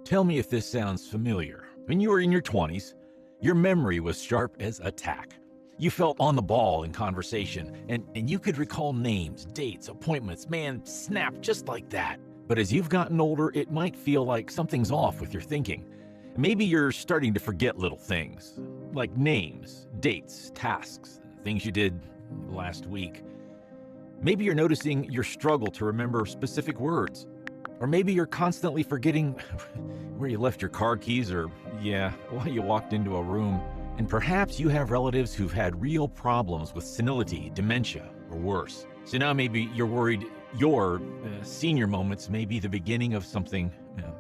Tell me if this sounds familiar. When you were in your 20s, your memory was sharp as a tack. You felt on the ball in conversation, and you could recall names, dates, appointments, man, snap, just like that. But as you've gotten older, it might feel like something's off with your thinking. Maybe you're starting to forget little things, like names, dates, tasks, things you did last week. Maybe you're noticing your struggle to remember specific words. Or maybe you're constantly forgetting where you left your car keys or, why you walked into a room. And perhaps you have relatives who've had real problems with senility, dementia, or worse. So now maybe you're worried your senior moments may be the beginning of something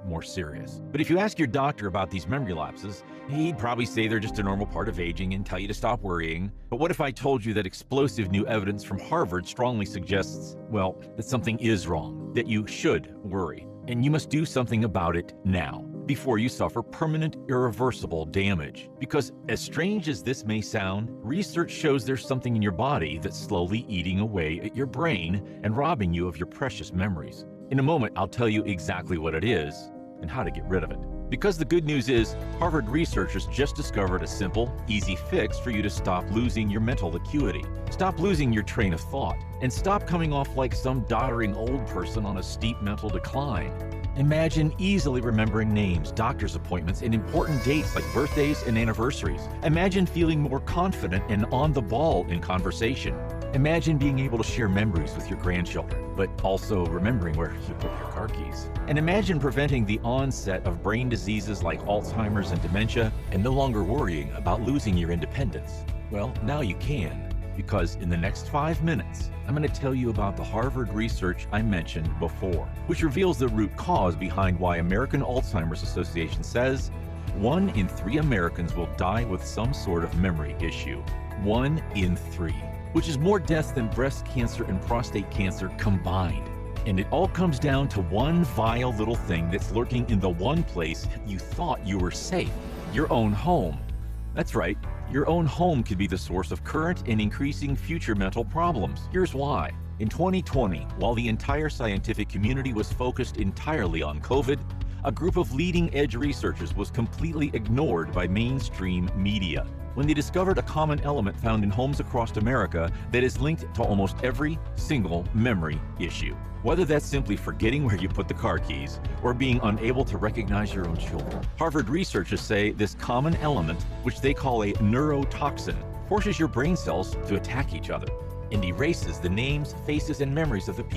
more serious. But if you ask your doctor about these memory lapses, he'd probably say they're just a normal part of aging and tell you to stop worrying. But what if I told you that explosive new evidence from Harvard strongly suggests, well, that something is wrong, that you should worry, and you must do something about it now, before you suffer permanent, irreversible damage. Because as strange as this may sound, research shows there's something in your body that's slowly eating away at your brain and robbing you of your precious memories. In a moment, I'll tell you exactly what it is and how to get rid of it. Because the good news is, Harvard researchers just discovered a simple, easy fix for you to stop losing your mental acuity, stop losing your train of thought, and stop coming off like some doddering old person on a steep mental decline. Imagine easily remembering names, doctor's appointments, and important dates like birthdays and anniversaries. Imagine feeling more confident and on the ball in conversation. Imagine being able to share memories with your grandchildren, but also remembering where you put your car keys. And imagine preventing the onset of brain diseases like Alzheimer's and dementia, and no longer worrying about losing your independence. Well, now you can. Because in the next 5 minutes, I'm going to tell you about the Harvard research I mentioned before, which reveals the root cause behind why American Alzheimer's Association says 1 in 3 Americans will die with some sort of memory issue. 1 in 3, which is more deaths than breast cancer and prostate cancer combined. And it all comes down to one vile little thing that's lurking in the one place you thought you were safe, your own home. That's right. Your own home could be the source of current and increasing future mental problems. Here's why. In 2020, while the entire scientific community was focused entirely on COVID, a group of leading-edge researchers was completely ignored by mainstream media when they discovered a common element found in homes across America that is linked to almost every single memory issue. Whether that's simply forgetting where you put the car keys or being unable to recognize your own children. Harvard researchers say this common element, which they call a neurotoxin, forces your brain cells to attack each other and erases the names, faces, and memories of the people